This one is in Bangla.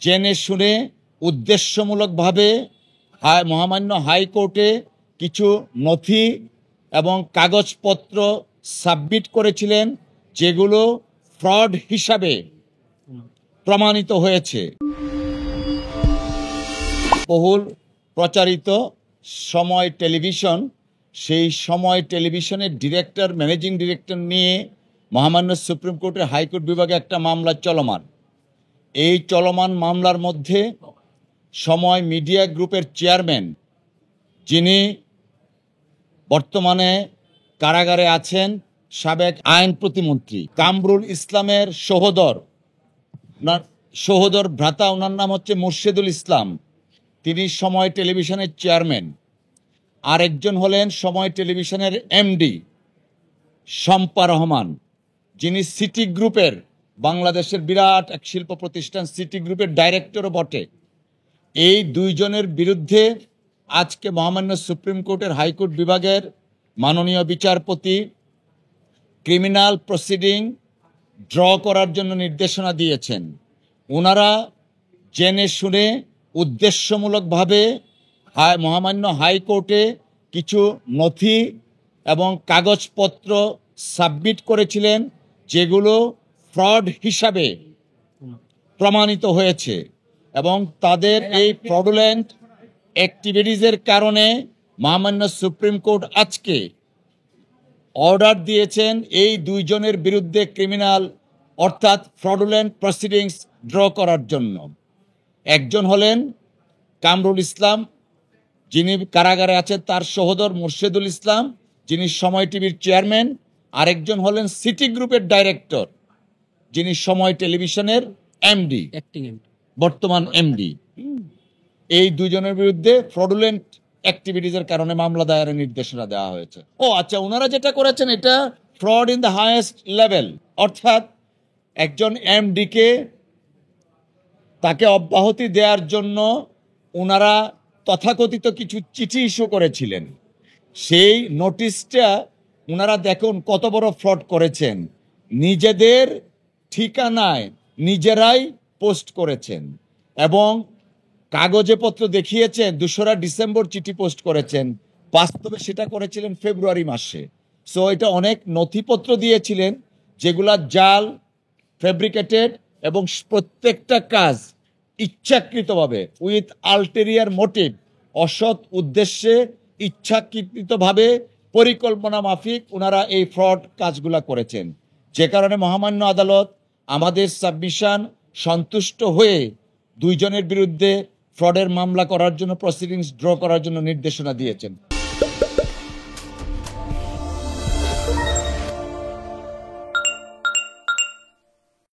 জেনে শুনে উদ্দেশ্যমূলকভাবে মহামান্য হাইকোর্টে কিছু নথি এবং কাগজপত্র সাবমিট করেছিলেন, যেগুলো ফ্রড হিসাবে প্রমাণিত হয়েছে। বহুল প্রচারিত সময় টেলিভিশন, সেই সময় টেলিভিশনের ডিরেক্টর, ম্যানেজিং ডিরেক্টর নিয়ে মহামান্য সুপ্রিম কোর্টের হাইকোর্ট বিভাগে একটা মামলা চলমান। এই চলমান মামলার মধ্যে সময় মিডিয়া গ্রুপের চেয়ারম্যান, যিনি বর্তমানে কারাগারে আছেন, সাবেক আইন প্রতিমন্ত্রী কামরুল ইসলামের সহোদর ভ্রাতা, ওনার নাম হচ্ছে মুর্শেদুল ইসলাম, তিনি সময় টেলিভিশনের চেয়ারম্যান। আরেকজন হলেন সময় টেলিভিশনের এমডি শম্পা রহমান, যিনি সিটি গ্রুপের, বাংলাদেশের বিরাট এক শিল্প প্রতিষ্ঠান সিটি গ্রুপের ডাইরেক্টরও বটে। এই দুইজনের বিরুদ্ধে আজকে মহামান্য সুপ্রিম কোর্টের হাইকোর্ট বিভাগের মাননীয় বিচারপতি ক্রিমিনাল প্রসিডিং ড্র করার জন্য নির্দেশনা দিয়েছেন। ওনারা জেনে শুনে উদ্দেশ্যমূলকভাবে মহামান্য হাইকোর্টে কিছু নথি এবং কাগজপত্র সাবমিট করেছিলেন, যেগুলো ফ্রড হিসাবে প্রমাণিত হয়েছে, এবং তাদের এই ফ্রডুলেন্ট অ্যাক্টিভিটিসের কারণে মহামান্য সুপ্রিম কোর্ট আজকে অর্ডার দিয়েছেন এই দুইজনের বিরুদ্ধে ক্রিমিনাল অর্থাৎ ফ্রডুলেন্ট প্রসিডিংস ড্র করার জন্য। একজন হলেন কামরুল ইসলাম, যিনি কারাগারে আছেন, তার সহোদর মুর্শেদুল ইসলাম, যিনি সময় টিভির চেয়ারম্যান। আরেকজন হলেন সিটি গ্রুপের ডাইরেক্টর, যিনি সময় টেলিভিশনের এমডি, বর্তমান এমডি। এই দুজনের বিরুদ্ধে ফ্রডুলেন্ট অ্যাক্টিভিটিসের কারণে মামলা দায়েরের নির্দেশনা দেওয়া হয়েছে। আচ্ছা, ওনারা যেটা করেছেন এটা fraud in the highest level, অর্থাৎ একজন এমডিকে তাকে অব্যাহতি দেওয়ার জন্য ওনারা তথাকথিত কিছু চিঠি ইস্যু করেছিলেন। সেই নোটিশটা ওনারা দেখুন কত বড় ফ্রড করেছেন, নিজেদের ঠিকানায় নিজেরাই পোস্ট করেছেন এবং কাগজে পত্র দেখিয়েছেন 2রা ডিসেম্বর চিঠি পোস্ট করেছেন, বাস্তবে সেটা করেছিলেন ফেব্রুয়ারি মাসে। সো এটা অনেক নথিপত্র দিয়েছিলেন যেগুলা জাল, ফেব্রিকেটেড, এবং প্রত্যেকটা কাজ ইচ্ছাকৃতভাবে উইথ আলটেরিয়ার মোটিভ, অসৎ উদ্দেশ্যে ইচ্ছাকৃতভাবে পরিকল্পনা মাফিক ওনারা এই ফ্রড কাজগুলা করেছেন। যে কারণে মহামান্য আদালত আমাদের সাবমিশন সন্তুষ্ট হয়ে দুইজনের বিরুদ্ধে ফ্রডের মামলা করার জন্য, প্রসিডিংস ড্র করার জন্য নির্দেশনা দিয়েছেন।